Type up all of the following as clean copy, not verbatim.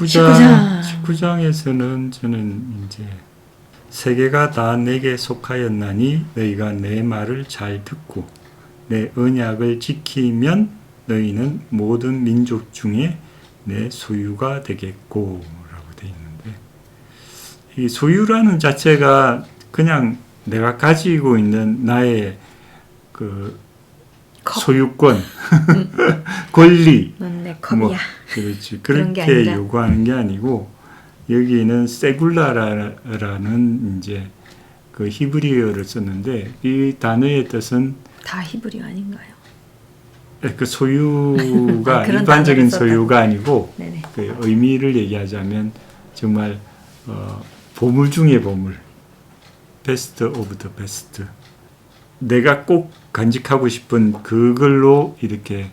19장에서는 저는 이제 세계가 다 내게 속하였나니 너희가 내 말을 잘 듣고 내 언약을 지키면 너희는 모든 민족 중에 내 소유가 되겠고 라고 되어 있는데, 이 소유라는 자체가 그냥 내가 가지고 있는 나의 그 소유권, 권리, 넌 내 컵이야. 그렇지. 그렇게 요구하는 게 아니고, 여기는 세굴라라는 이제 그 히브리어를 썼는데, 이 단어의 뜻은 다 히브리어 아닌가요? 그 소유가 일반적인 소유가 아니고, 네네. 그 의미를 얘기하자면 정말 보물 중의 보물, 베스트 오브 더 베스트. 내가 꼭 간직하고 싶은 그걸로 이렇게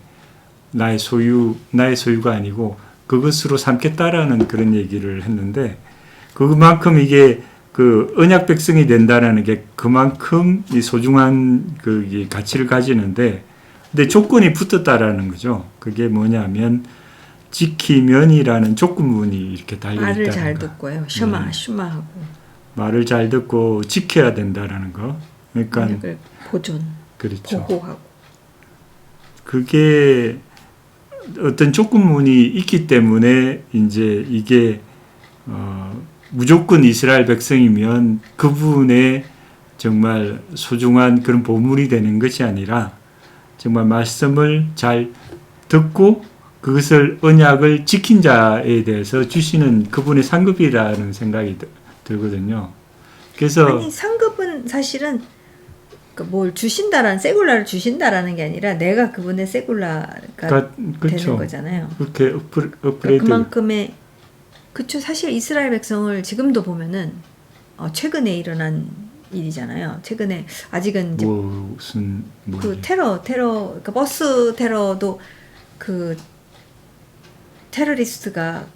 나의 소유가 아니고 그것으로 삼겠다라는 그런 얘기를 했는데, 그만큼 이게 그 언약 백성이 된다라는 게 그만큼 이 소중한 그 가치를 가지는데, 근데 조건이 붙었다라는 거죠. 그게 뭐냐면 지키면이라는 조건문이 이렇게 달려 있다는 거. 말을 잘 듣고요. 슈마하고 말을 잘 듣고 지켜야 된다라는 거. 그러니까 언약을 그렇죠. 보호하고. 그게 어떤 조건문이 있기 때문에 이제 이게 무조건 이스라엘 백성이면 그분의 정말 소중한 그런 보물이 되는 것이 아니라 정말 말씀을 잘 듣고 그것을 언약을 지킨 자에 대해서 주시는 그분의 상급이라는 생각이 들거든요. 그래서 아니, 상급은 사실은 뭘 주신다라는, 세굴라를 주신다라는 게 아니라 내가 그분의 세굴라가 그렇죠. 되는 거잖아요. 그렇게 업그레이드. 그만큼의, 그쵸. 사실 이스라엘 백성을 지금도 보면은 최근에 일어난 일이잖아요. 최근에 아직은 이제 그 테러, 그러니까 버스 테러도 그 테러리스트가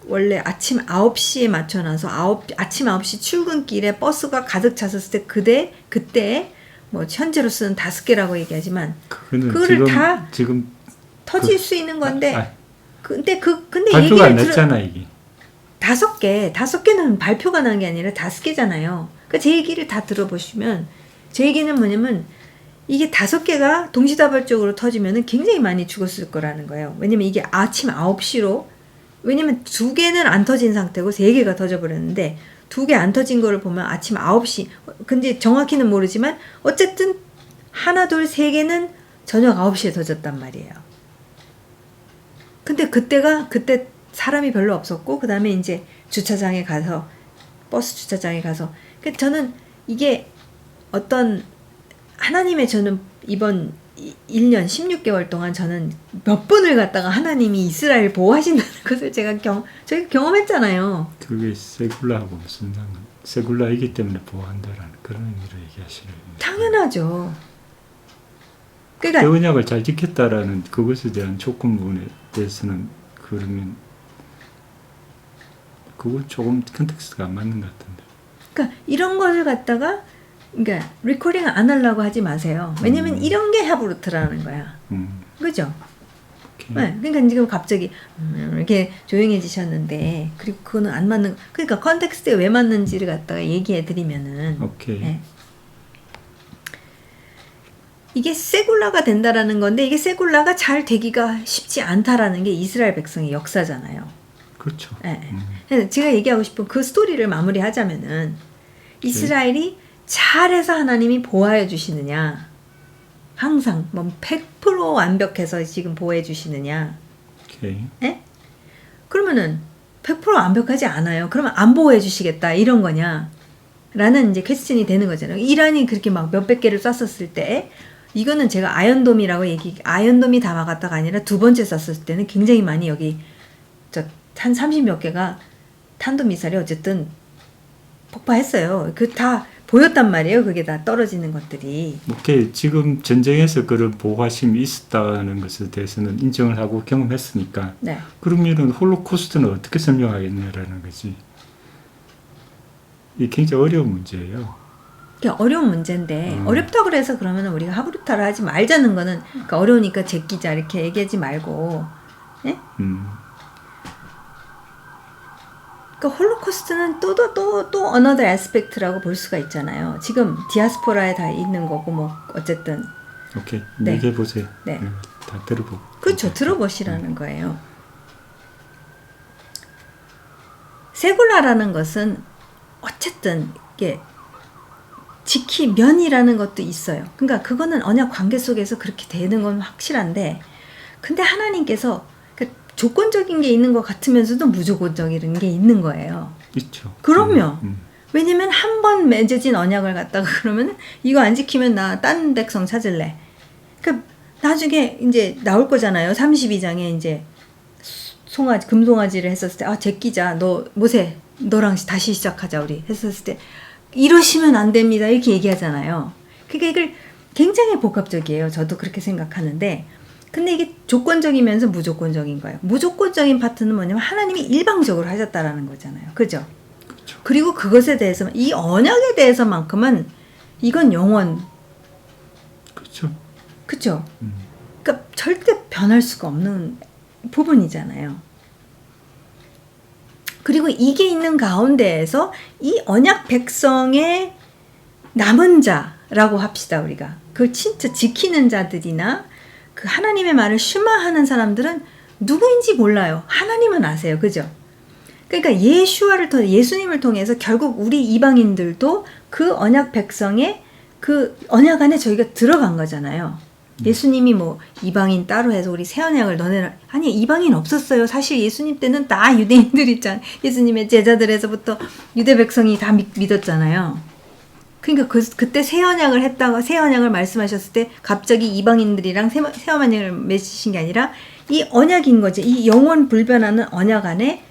원래 아침 9시에 맞춰놔서 아침 9시 출근길에 버스가 가득 찼었을 때 그때 뭐 현재로서는 5개라고 얘기하지만 그거를 지금 터질 수 있는 건데 근데 발표가 안 났잖아 이게. 5개는 발표가 난 게 아니라 5개잖아요. 그러니까 제 얘기를 다 들어보시면 제 얘기는 뭐냐면 이게 5개가 동시다발적으로 터지면은 굉장히 많이 죽었을 거라는 거예요. 왜냐면 이게 아침 9시로, 왜냐면 2개는 안 터진 상태고 3개가 터져버렸는데 2개 안 터진 거를 보면 아침 9시, 근데 정확히는 모르지만 어쨌든 하나, 둘, 3개는 저녁 9시에 터졌단 말이에요. 근데 그때 사람이 별로 없었고, 그 다음에 이제 주차장에 가서, 버스 주차장에 가서, 저는 이게 어떤 하나님의, 저는 이번 1년 16개월 동안 저는 몇 번을 갔다가 하나님이 이스라엘 보호하신다는 것을 저희가 경험했잖아요. 그게 세굴라하고 무슨 상관? 세굴라이기 때문에 보호한다라는 그런 의미로 얘기하시는. 당연하죠. 그러니까 그 언약을 잘 지켰다라는 그것에 대한 조건부분에 대해서는 그러면 그거 조금 컨텍스트가 안 맞는 것 같은데. 그러니까 이런 것을 갖다가 그러니까 리코딩 안 하려고 하지 마세요. 왜냐면 이런 게 하브루트라는 거야. 그죠? 네, 그러니까 지금 갑자기 이렇게 조용해지셨는데, 그리고 그거는 안 맞는, 그러니까 컨텍스트에 왜 맞는지를 갖다가 얘기해 드리면은, 네. 이게 세굴라가 된다라는 건데, 이게 세굴라가 잘 되기가 쉽지 않다라는 게 이스라엘 백성의 역사잖아요. 그렇죠. 네. 제가 얘기하고 싶은 그 스토리를 마무리하자면은, 이스라엘이 잘해서 하나님이 보호해 주시느냐, 항상 뭐 100% 완벽해서 지금 보호해 주시느냐, 네? 그러면은 100% 완벽하지 않아요. 그러면 안 보호해 주시겠다 이런 거냐 라는 이제 퀘스천이 되는 거잖아요. 이란이 그렇게 막 몇백 개를 쐈었을 때, 이거는 제가 아연돔이라고 아연돔이 다 막았다가 아니라 두 번째 쐈을 때는 굉장히 많이 여기 한 30몇 개가 탄도미사일이 어쨌든 폭파했어요. 그 다 보였단 말이에요. 그게 다 떨어지는 것들이. 오케이. 지금 전쟁에서 그런 보호하심이 있었다는 것에 대해서는 인정을 하고 경험했으니까. 네. 그러면은 홀로코스트는 어떻게 설명하겠냐라는 거지. 이게 굉장히 어려운 문제예요. 어려운 문제인데 어렵다 그래서 그러면 우리가 하브루타를 하지 말자는 거는, 그러니까 어려우니까 제끼자 이렇게 얘기하지 말고, 네? 그러니까 홀로코스트는 또 another aspect라고 볼 수가 있잖아요. 지금 디아스포라에 다 있는 거고 뭐 어쨌든 오케이. 네. 얘기해 보세요. 네. 다 들어보고. 그렇죠. 들어보시라는 거예요. 세굴라라는 것은 어쨌든 이게 지키면이라는 것도 있어요. 그러니까 그거는 언약 관계 속에서 그렇게 되는 건 확실한데, 근데 하나님께서 조건적인 게 있는 것 같으면서도 무조건적인 게 있는 거예요. 있죠. 그럼요. 왜냐면 한 번 맺어진 언약을 갖다가 그러면 이거 안 지키면 나 딴 백성 찾을래. 그러니까 나중에 이제 나올 거잖아요. 32장에 이제 금송아지를 했었을 때, 제끼자, 너 모세 너랑 다시 시작하자 우리 했었을 때, 이러시면 안 됩니다 이렇게 얘기하잖아요. 그러니까 이걸 굉장히 복합적이에요. 저도 그렇게 생각하는데, 근데 이게 조건적이면서 무조건적인 거예요. 무조건적인 파트는 뭐냐면 하나님이 일방적으로 하셨다라는 거잖아요. 그죠? 그렇죠. 그리고 그것에 대해서, 이 언약에 대해서만큼은 이건 영원. 그렇죠. 그죠? 그러니까 절대 변할 수가 없는 부분이잖아요. 그리고 이게 있는 가운데에서 이 언약 백성의 남은 자라고 합시다. 우리가 그 진짜 지키는 자들이나 그 하나님의 말을 슈마하는 사람들은 누구인지 몰라요. 하나님은 아세요. 그죠? 그러니까 예수님을 통해서 결국 우리 이방인들도 그 언약 백성의 그 언약 안에 저희가 들어간 거잖아요. 예수님이 뭐 이방인 따로 해서 우리 새 언약을 너네는, 아니 이방인 없었어요. 사실 예수님 때는 다 유대인들 있잖아요. 예수님의 제자들에서부터 유대 백성이 다 믿었잖아요. 그러니까 그때 새 언약을 했다가 새 언약을 말씀하셨을 때 갑자기 이방인들이랑 새 언약을 맺으신 게 아니라 이 언약인 거지. 이 영원 불변하는 언약 안에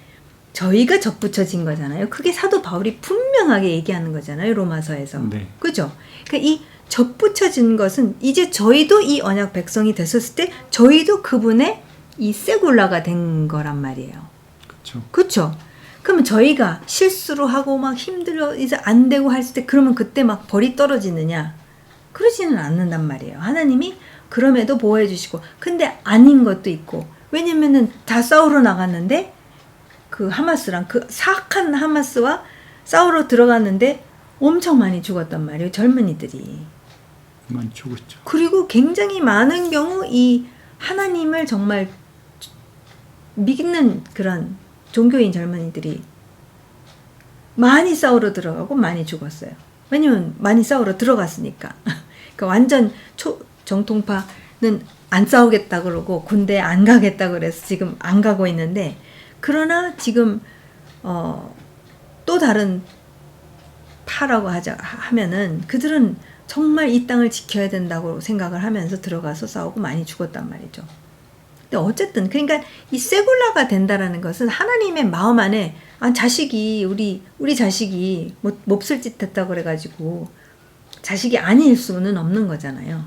저희가 접붙여진 거잖아요. 그게 사도 바울이 분명하게 얘기하는 거잖아요. 로마서에서. 네. 그죠? 그러니까 이 접붙여진 것은 이제 저희도 이 언약 백성이 됐었을 때 저희도 그분의 이 세굴라가 된 거란 말이에요. 그렇죠. 그렇죠? 그러면 저희가 실수로 하고 막 힘들어 이제 안 되고 했을 때 그러면 그때 막 벌이 떨어지느냐? 그러지는 않는단 말이에요. 하나님이 그럼에도 보호해 주시고, 근데 아닌 것도 있고, 왜냐면은 다 싸우러 나갔는데 그 하마스랑 그 사악한 하마스와 싸우러 들어갔는데 엄청 많이 죽었단 말이에요. 젊은이들이. 많이 죽었죠. 그리고 굉장히 많은 경우 이 하나님을 정말 믿는 그런 종교인 젊은이들이 많이 싸우러 들어가고 많이 죽었어요. 왜냐면 많이 싸우러 들어갔으니까. 그러니까 완전 정통파는 안 싸우겠다 그러고 군대 안 가겠다 그래서 지금 안 가고 있는데, 그러나 지금 또 다른 파라고 하면은 그들은 정말 이 땅을 지켜야 된다고 생각을 하면서 들어가서 싸우고 많이 죽었단 말이죠. 근데 어쨌든 그러니까 이 세굴라가 된다라는 것은 하나님의 마음 안에 자식이 우리 자식이 몹쓸 짓 했다 그래가지고 자식이 아닐 수는 없는 거잖아요.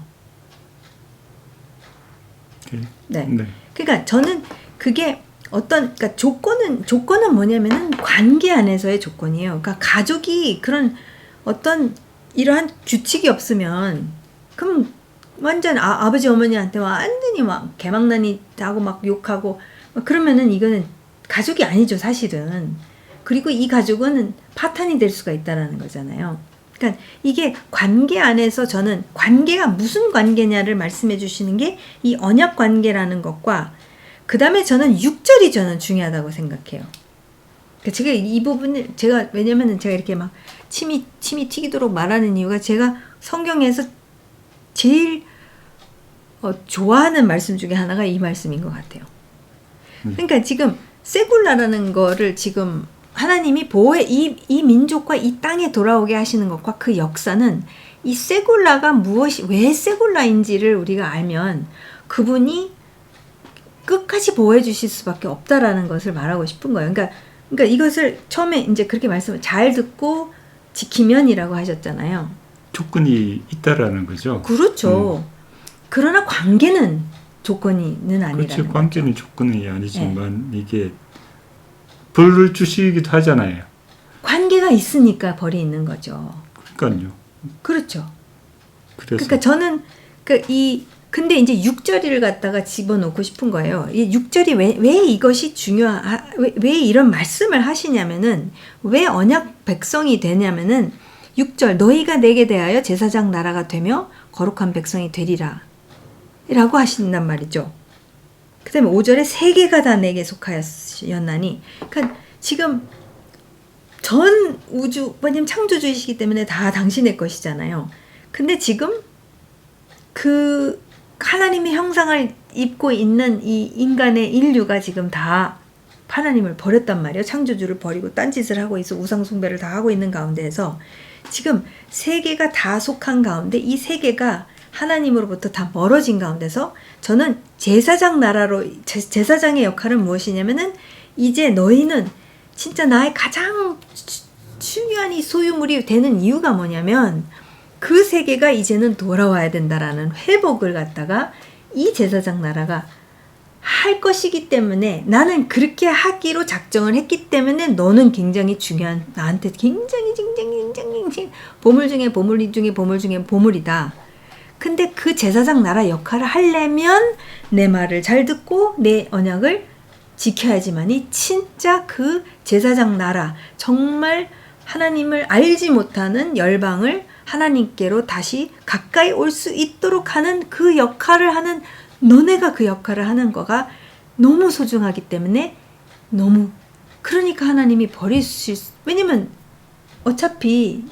네. 그러니까 저는 그게 그러니까 조건은 뭐냐면은 관계 안에서의 조건이에요. 그러니까 가족이 그런 어떤 이러한 규칙이 없으면 그럼 완전 아버지 어머니한테 완전히 막 개망난이 하고 막 욕하고 그러면은 이거는 가족이 아니죠, 사실은. 그리고 이 가족은 파탄이 될 수가 있다라는 거잖아요. 그러니까 이게 관계 안에서 저는 관계가 무슨 관계냐를 말씀해 주시는 게 이 언약 관계라는 것과, 그 다음에 저는 6절이 저는 중요하다고 생각해요. 그러니까 제가 이 부분을 왜냐면은 제가 이렇게 막 침이 튀기도록 말하는 이유가, 제가 성경에서 제일 좋아하는 말씀 중에 하나가 이 말씀인 것 같아요. 그러니까 지금 세굴라라는 거를 지금 하나님이 이 민족과 이 땅에 돌아오게 하시는 것과 그 역사는, 이 세굴라가 왜 세굴라인지를 우리가 알면 그분이 끝까지 보호해 주실 수밖에 없다라는 것을 말하고 싶은 거예요. 그러니까 이것을 처음에 이제 그렇게 잘 듣고 지키면이라고 하셨잖아요. 조건이 있다라는 거죠. 그렇죠. 그러나 관계는 조건이는 아니라는 그렇죠. 거죠. 관계는 조건이 아니지만 이게 벌을 주시기도 하잖아요. 관계가 있으니까 벌이 있는 거죠. 그러니까요. 그렇죠. 그래서 그러니까 저는 이 근데 이제 6절을 갖다가 집어넣고 싶은 거예요. 이 6절이 왜 이것이 왜 이런 말씀을 하시냐면은, 왜 언약 백성이 되냐면은, 6절, 너희가 내게 대하여 제사장 나라가 되며 거룩한 백성이 되리라 라고 하신단 말이죠. 그 다음에 5절에 세계가 다 내게 속하였나니, 그러니까 지금 전 우주, 왜냐면 창조주이시기 때문에 다 당신의 것이잖아요. 근데 지금 그 하나님의 형상을 입고 있는 이 인간의 인류가 지금 다 하나님을 버렸단 말이에요. 창조주를 버리고 딴짓을 하고 있어 우상숭배를 다 하고 있는 가운데에서 지금 세계가 다 속한 가운데, 이 세계가 하나님으로부터 다 멀어진 가운데서 저는 제사장 나라로, 제사장의 역할은 무엇이냐면은, 이제 너희는 진짜 나의 가장 중요한 이 소유물이 되는 이유가 뭐냐면, 그 세계가 이제는 돌아와야 된다라는 회복을 갖다가 이 제사장 나라가 할 것이기 때문에, 나는 그렇게 하기로 작정을 했기 때문에 너는 굉장히 중요한, 나한테 굉장히 보물 중에 보물 중에 보물 중에 보물이다. 근데 그 제사장 나라 역할을 하려면 내 말을 잘 듣고 내 언약을 지켜야지만이 진짜 그 제사장 나라, 정말 하나님을 알지 못하는 열방을 하나님께로 다시 가까이 올 수 있도록 하는 그 역할을 하는, 너네가 그 역할을 하는 거가 너무 소중하기 때문에, 그러니까 하나님이 버리실 왜냐면 어차피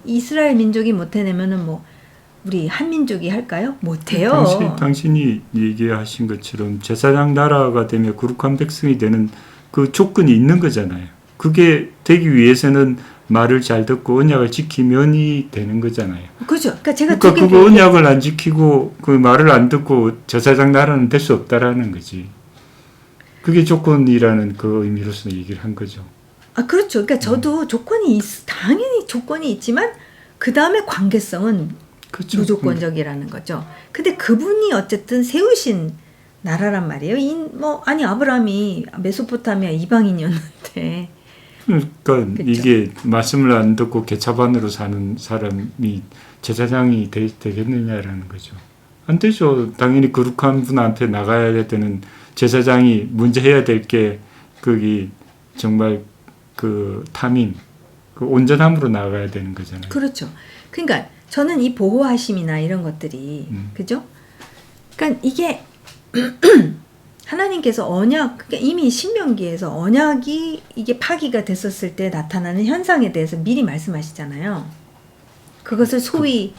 이스라엘 민족이 못 해내면은 뭐 우리 한민족이 할까요? 못해요. 당신이 얘기하신 것처럼 제사장 나라가 되면 거룩한 백성이 되는 그 조건이 있는 거잖아요. 그게 되기 위해서는 말을 잘 듣고 언약을 지키면이 되는 거잖아요. 그죠. 그러니까 그거 언약을 안 지키고 그 말을 안 듣고 제사장 나라는 될 수 없다라는 거지. 그게 조건이라는 그 의미로서 얘기를 한 거죠. 아, 그렇죠. 그러니까 저도 당연히 조건이 있지만 그 다음에 관계성은 그렇죠. 무조건적이라는 거죠. 근데 그분이 어쨌든 세우신 나라란 말이에요. 아브라함이 메소포타미아 이방인이었는데. 그러니까 그쵸? 이게 말씀을 안 듣고 개차반으로 사는 사람이 제사장이 되겠느냐라는 거죠. 안 되죠. 당연히 거룩한 분한테 나가야 되는 제사장이 먼저 해야 될 게 거기 정말 그 탐임, 그 온전함으로 나가야 되는 거잖아요. 그렇죠. 그러니까 저는 이 보호하심이나 이런 것들이 그죠? 그러니까 이게 하나님께서 언약, 그러니까 이미 신명기에서 언약이 이게 파기가 됐었을 때 나타나는 현상에 대해서 미리 말씀하시잖아요. 그것을 소위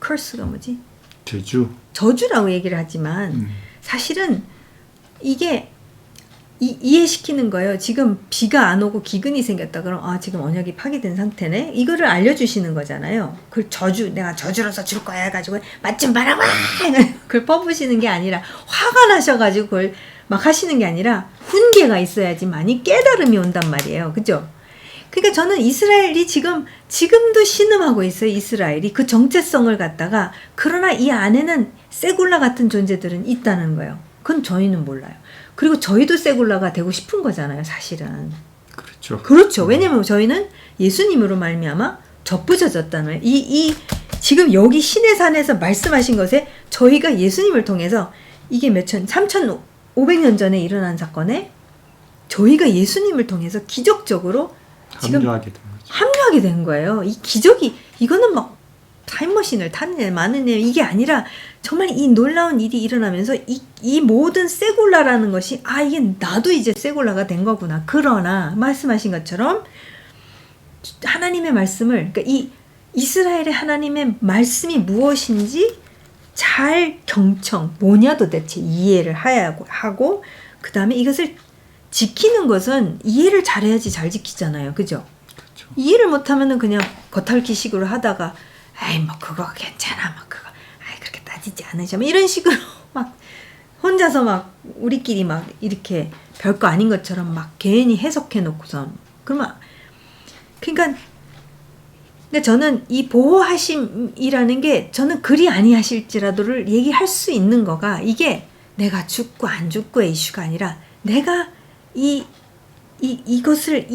curse가 뭐지? 저주라고 얘기를 하지만 사실은 이게 이해시키는 거예요. 지금 비가 안 오고 기근이 생겼다 그럼 지금 언약이 파기된 상태네. 이거를 알려주시는 거잖아요. 그걸 내가 저주로서 줄 거야 해가지고 맛 좀 봐라 그걸 퍼부시는 게 아니라, 화가 나셔가지고 그걸 막 하시는 게 아니라 훈계가 있어야지만이 깨달음이 온단 말이에요. 그죠? 그러니까 저는 이스라엘이 지금도 신음하고 있어요. 이스라엘이 그 정체성을 갖다가. 그러나 이 안에는 세굴라 같은 존재들은 있다는 거예요. 그건 저희는 몰라요. 그리고 저희도 세굴라가 되고 싶은 거잖아요, 사실은. 그렇죠. 왜냐면 저희는 예수님으로 말미암아 접부져졌다는 거예요. 지금 여기 신의 산에서 말씀하신 것에 저희가 예수님을 통해서, 이게 3,500년 전에 일어난 사건에 저희가 예수님을 통해서 기적적으로 지금 합류하게 된 거예요. 이 기적이, 이거는 막 타임머신을 타는 많은 애 이게 아니라 정말 이 놀라운 일이 일어나면서 이 모든 세굴라라는 것이 이게 나도 이제 세굴라가 된 거구나. 그러나 말씀하신 것처럼 하나님의 말씀을, 그러니까 이 이스라엘의 하나님의 말씀이 무엇인지 잘 뭐냐 도대체 이해를 하고 그 다음에 이것을 지키는 것은 이해를 잘해야지 잘 지키잖아요. 그죠? 그렇죠. 이해를 못하면은 그냥 겉핥기식으로 하다가 그거 괜찮아, 그렇게 따지지 않으셔, 이런 식으로 막 혼자서 막 우리끼리 막 이렇게 별거 아닌 것처럼 막 괜히 해석해 놓고선 그러니까 저는 이 보호하심이라는 게, 저는 그리 아니하실지라도를 얘기할 수 있는 거가, 이게 내가 죽고 안 죽고의 이슈가 아니라, 내가 이것을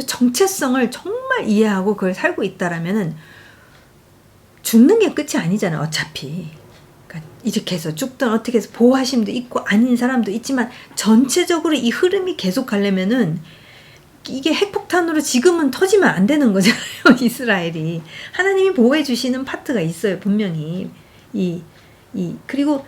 정체성을 정말 이해하고 그걸 살고 있다라면은 죽는 게 끝이 아니잖아요. 어차피. 그러니까 이렇게 해서 죽든 어떻게 해서 보호하심도 있고 아닌 사람도 있지만 전체적으로 이 흐름이 계속 가려면은 이게 핵폭탄으로 지금은 터지면 안 되는 거잖아요. 이스라엘이. 하나님이 보호해 주시는 파트가 있어요. 분명히. 그리고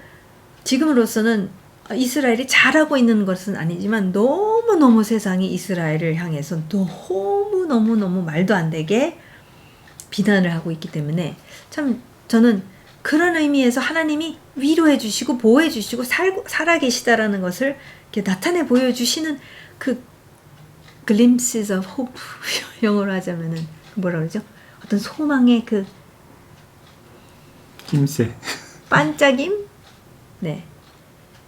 지금으로서는 이스라엘이 잘하고 있는 것은 아니지만 너무너무 세상이 이스라엘을 향해서 너무 말도 안 되게 비난을 하고 있기 때문에 참 저는 그런 의미에서 하나님이 위로해 주시고 보호해 주시고 살아계시다라는 것을 이렇게 나타내 보여주시는 그 glimpses of hope 영어로 하자면은 뭐라 그러죠? 어떤 소망의 그 김새. 반짝임? 네.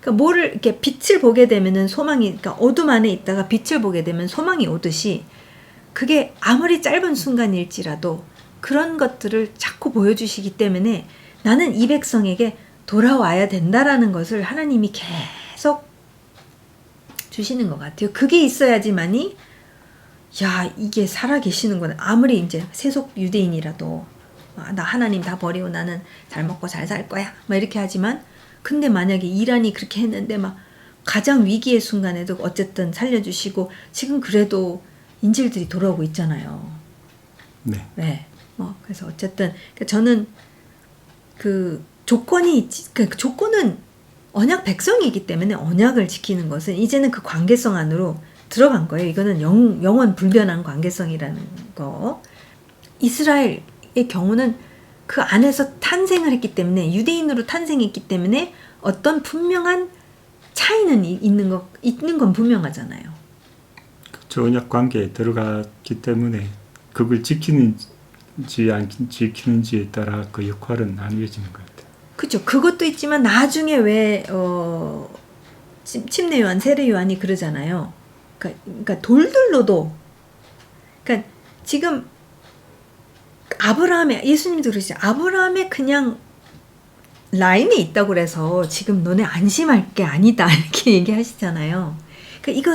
그러니까 뭐를 이렇게 빛을 보게 되면은 소망이, 그러니까 어둠 안에 있다가 빛을 보게 되면 소망이 오듯이 그게 아무리 짧은 순간일지라도 그런 것들을 자꾸 보여주시기 때문에 나는 이 백성에게 돌아와야 된다라는 것을 하나님이 계속 주시는 것 같아요. 그게 있어야지만이 야 이게 살아계시는구나. 아무리 이제 세속 유대인이라도 나 하나님 다 버리고 나는 잘 먹고 잘 살 거야 막 이렇게 하지만 근데 만약에 이란이 그렇게 했는데 막 가장 위기의 순간에도 어쨌든 살려주시고 지금 그래도 인질들이 돌아오고 있잖아요. 네. 네. 그래서 어쨌든 저는 그 조건이 있지. 그 조건은 언약 백성이기 때문에 언약을 지키는 것은 이제는 그 관계성 안으로 들어간 거예요. 이거는 영원 불변한 관계성이라는 거. 이스라엘의 경우는 그 안에서 탄생을 했기 때문에 유대인으로 탄생했기 때문에 어떤 분명한 차이는 있는 건 분명하잖아요. 저 언약 관계에 들어갔기 때문에 그걸 지키는지 안 지키는지에 따라 그 역할은 나뉘어지는 것 같아요. 그렇죠. 그것도 있지만 나중에 왜 침례 요한, 세례 요한이 그러잖아요. 그러니까 돌들로도 그러니까 지금 아브라함의 예수님도 그러시죠. 아브라함의 그냥 라인에 있다고 그래서 지금 너네 안심할 게 아니다 이렇게 얘기하시잖아요. 그러니까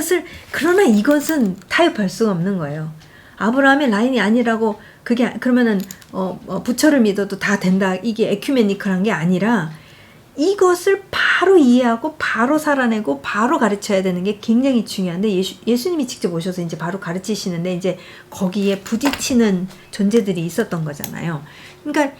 그러나 이것은 타협할 수가 없는 거예요. 아브라함의 라인이 아니라고 그게 그러면은 부처를 믿어도 다 된다. 이게 에큐메니컬한 게 아니라 이것을 바로 이해하고 바로 살아내고 바로 가르쳐야 되는 게 굉장히 중요한데 예수님이 직접 오셔서 이제 바로 가르치시는데 이제 거기에 부딪히는 존재들이 있었던 거잖아요. 그러니까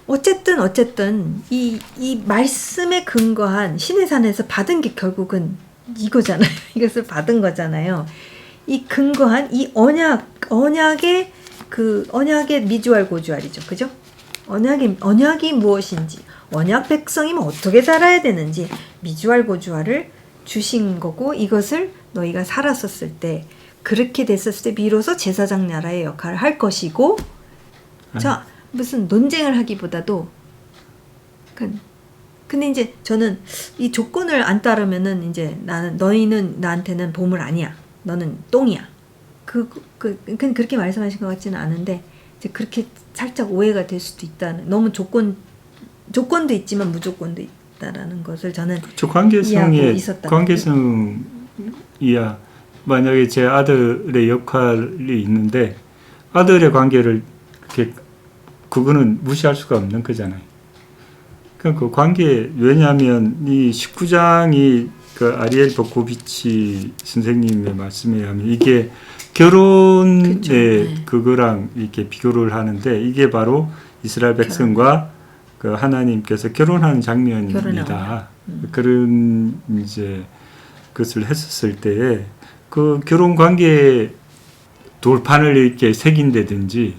어쨌든 이 말씀에 근거한 시내산에서 받은 게 결국은 이거잖아요. 이것을 받은 거잖아요. 이 근거한 이 언약의 미주알 고주알이죠. 그죠? 언약이 무엇인지, 언약 백성이면 어떻게 살아야 되는지 미주알 고주알을 주신 거고 이것을 너희가 살았었을 때 그렇게 됐었을 때 비로소 제사장 나라의 역할을 할 것이고 자 무슨 논쟁을 하기보다도 근데 이제 저는 이 조건을 안 따르면은 이제 너희는 나한테는 보물 아니야. 너는 똥이야. 그렇게 말씀하신 것 같지는 않은데 이제 그렇게 살짝 오해가 될 수도 있다는 너무 조건도 있지만 무조건도 있다라는 것을 저는 관계성이야. 만약에 제 아들의 역할이 있는데 아들의 관계를 그거는 무시할 수가 없는 거잖아요. 그 관계 왜냐하면 이 19장이 그 아리엘 보코비치 선생님의 말씀에 의하면 이게 결혼의 그쵸, 네. 그거랑 이렇게 비교를 하는데 이게 바로 이스라엘 백성과 그 하나님께서 결혼하는 장면입니다. 그런 이제 그것을 했었을 때에 그 결혼 관계 돌판을 이렇게 새긴다든지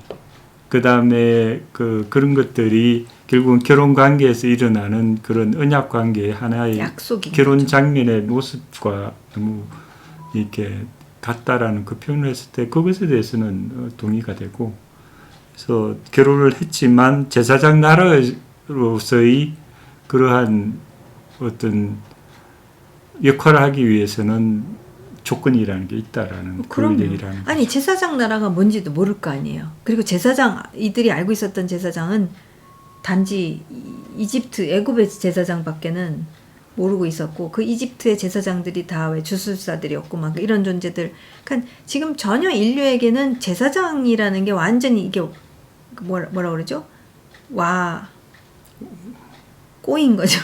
그 다음에 그런 것들이 결국은 결혼 관계에서 일어나는 그런 언약 관계의 하나의 결혼 거죠. 장면의 모습과 너무 이렇게 같다라는 그 표현을 했을 때 그것에 대해서는 동의가 되고 그래서 결혼을 했지만 제사장 나라로서의 그러한 어떤 역할을 하기 위해서는 조건이라는 게 있다라는 그런 얘기라는 거죠. 아니 제사장 나라가 뭔지도 모를 거 아니에요. 그리고 이들이 알고 있었던 제사장은 단지 애굽의 제사장밖에는 모르고 있었고 그 이집트의 제사장들이 다 왜 주술사들이었고 막 이런 존재들. 그러니까 지금 전혀 인류에게는 제사장이라는 게 완전히 이게 뭐라 그러죠? 꼬인 거죠.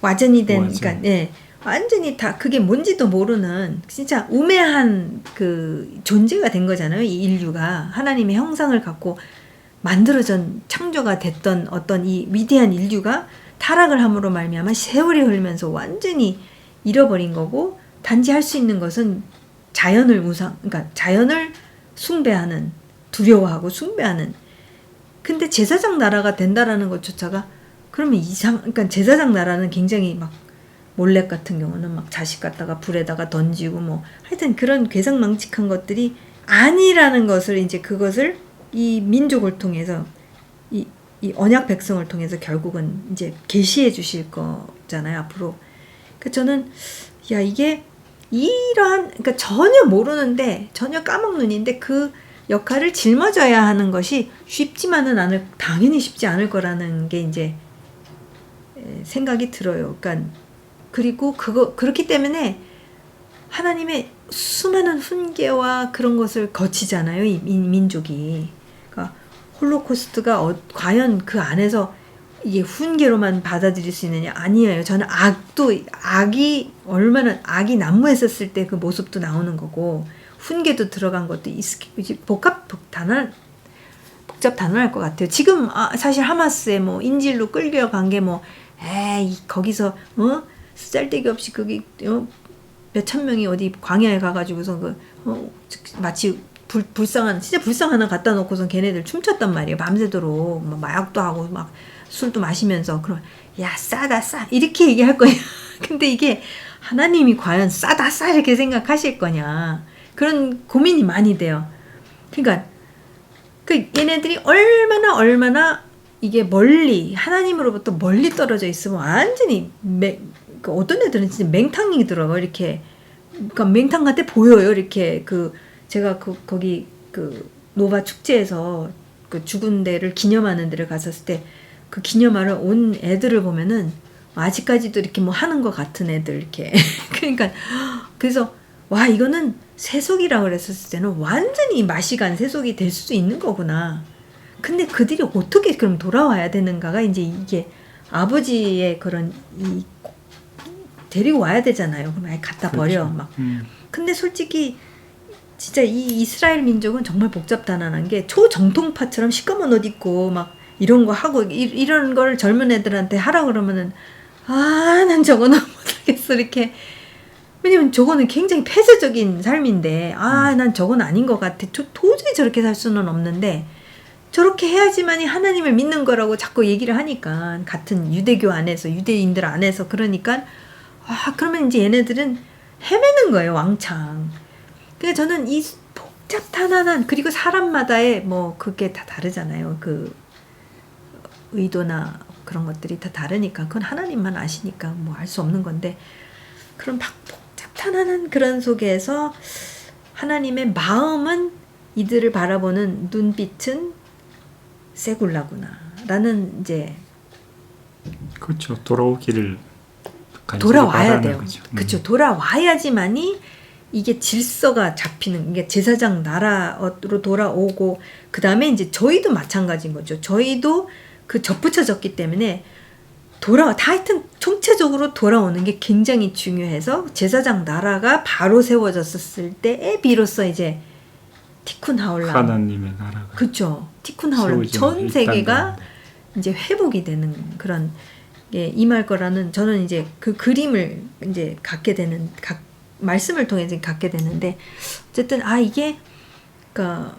완전히 된, 와전. 그러니까, 네, 완전히 다 그게 뭔지도 모르는 진짜 우매한 그 존재가 된 거잖아요. 이 인류가 하나님의 형상을 갖고 만들어진 창조가 됐던 어떤 이 위대한 인류가 타락을 함으로 말미암아 세월이 흐르면서 완전히 잃어버린 거고, 단지 할 수 있는 것은 자연을 그러니까 자연을 숭배하는, 두려워하고 숭배하는. 근데 제사장 나라가 된다라는 것조차가 그러면 그러니까 제사장 나라는 굉장히 막 몰렉 같은 경우는 막 자식 갖다가 불에다가 던지고 뭐 하여튼 그런 괴상망측한 것들이 아니라는 것을 이제 그것을 이 민족을 통해서 이 언약 백성을 통해서 결국은 이제 계시해 주실 거잖아요, 앞으로. 그러니까 저는 이게 이러한, 그러니까 전혀 모르는데 전혀 까먹눈인데 그 역할을 짊어져야 하는 것이 당연히 쉽지 않을 거라는 게 이제 생각이 들어요. 그러니까 그리고 그렇기 때문에 하나님의 수많은 훈계와 그런 것을 거치잖아요, 이 민족이. 그러니까 홀로코스트가 과연 그 안에서 이게 훈계로만 받아들일 수 있느냐? 아니에요. 저는 악이 난무에 섰을 때 그 모습도 나오는 거고, 훈계도 들어간 것도 복잡 단언할 것 같아요. 지금 사실 하마스의 뭐 인질로 끌려간 게 거기서 쓰잘데기 없이 거기 몇천 명이 어디 광야에 가가지고서 마치 진짜 불상 하나 갖다 놓고선 걔네들 춤췄단 말이에요. 밤새도록 막 마약도 하고 막 술도 마시면서. 그럼 싸다 싸 이렇게 얘기할 거예요. 근데 이게 하나님이 과연 싸다 싸 이렇게 생각하실 거냐, 그런 고민이 많이 돼요. 그러니까 얘네들이 얼마나 이게 하나님으로부터 멀리 떨어져 있으면 완전히 어떤 애들은 진짜 맹탕이 들어가 이렇게. 그러니까 맹탕 같아 보여요. 이렇게 제가 거기 노바 축제에서 죽은 데를 기념하는 데를 갔었을 때 그 기념하러 온 애들을 보면은 아직까지도 이렇게 뭐 하는 것 같은 애들 이렇게. 그러니까 그래서 이거는 세속이라고 그랬었을 때는 완전히 맛이 간 세속이 될 수도 있는 거구나. 근데 그들이 어떻게 그럼 돌아와야 되는가가 이제 이게 아버지의 그런 데리고 와야 되잖아요. 그럼 갖다 버려 막. 근데 솔직히 진짜 이 이스라엘 민족은 정말 복잡다난한 게 초정통파처럼 시꺼먼 옷 입고 막 이런 거 하고 이런 걸 젊은 애들한테 하라 그러면은 난 저거는 못하겠어 이렇게. 왜냐면 저거는 굉장히 폐쇄적인 삶인데 난 저건 아닌 것 같아. 도저히 저렇게 살 수는 없는데 저렇게 해야지만이 하나님을 믿는 거라고 자꾸 얘기를 하니까, 같은 유대교 안에서 유대인들 안에서. 그러니까 그러면 이제 얘네들은 헤매는 거예요, 왕창. 그러니까 저는 이 복잡탄한한, 그리고 사람마다의 그게 다 다르잖아요. 그 의도나 그런 것들이 다 다르니까 그건 하나님만 아시니까 알 수 없는 건데, 그런 복잡탄한한 그런 속에서 하나님의 마음은, 이들을 바라보는 눈빛은 세굴라구나 라는 이제. 그렇죠. 돌아오기를 돌아와야 돼요. 거죠. 그렇죠. 돌아와야지만이 이게 질서가 잡히는, 이게 제사장 나라로 돌아오고, 그 다음에 이제 저희도 마찬가지인 거죠. 저희도 접붙여졌기 때문에 하여튼 총체적으로 돌아오는 게 굉장히 중요해서, 제사장 나라가 바로 세워졌을 때에 비로소 이제 티쿤 하올람, 하나님의 나라가, 그렇죠. 티쿤 하올람, 전 세계가 이제 회복이 되는 그런 게 임할 거라는, 저는 이제 그 그림을 이제 갖게 되는, 말씀을 통해서 갖게 되는데, 어쨌든 이게 그러니까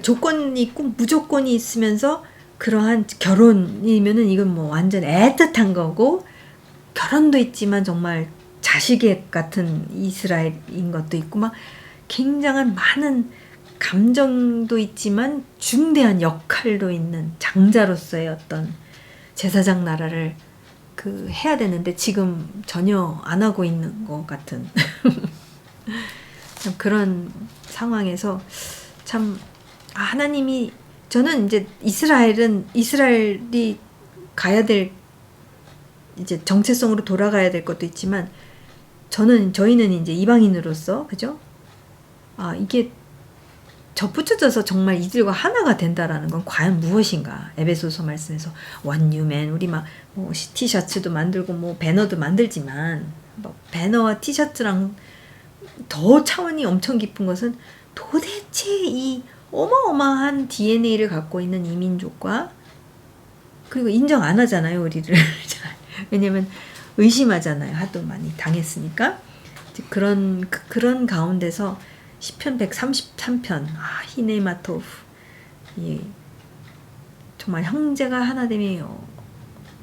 조건이 있고 무조건이 있으면서, 그러한 결혼이면은 이건 완전 애틋한 거고, 결혼도 있지만 정말 자식의 같은 이스라엘인 것도 있고, 막 굉장한 많은 감정도 있지만 중대한 역할도 있는 장자로서의 어떤 제사장 나라를 해야 되는데, 지금 전혀 안 하고 있는 것 같은 참 그런 상황에서 참 하나님이, 저는 이제 이스라엘이 가야 될, 이제 정체성으로 돌아가야 될 것도 있지만, 저희는 이제 이방인으로서, 그죠? 이게 접붙여져서 정말 이들과 하나가 된다라는 건 과연 무엇인가? 에베소서 말씀에서 원유맨 우리 막 뭐 티셔츠도 만들고 뭐 배너도 만들지만 뭐 배너와 티셔츠랑 더 차원이 엄청 깊은 것은 도대체 이 어마어마한 DNA를 갖고 있는 이 민족과 그리고 인정 안 하잖아요 우리를 왜냐면 의심하잖아요 하도 많이 당했으니까 그런 가운데서 시편 133편 히네마토프 정말 형제가 하나됨이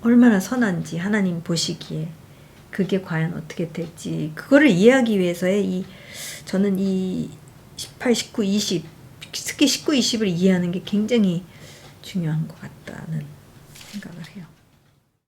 얼마나 선한지 하나님 보시기에 그게 과연 어떻게 될지 그거를 이해하기 위해서의 저는 이 18, 19, 20 특히 19, 20을 이해하는 게 굉장히 중요한 것 같다는 생각을 해요.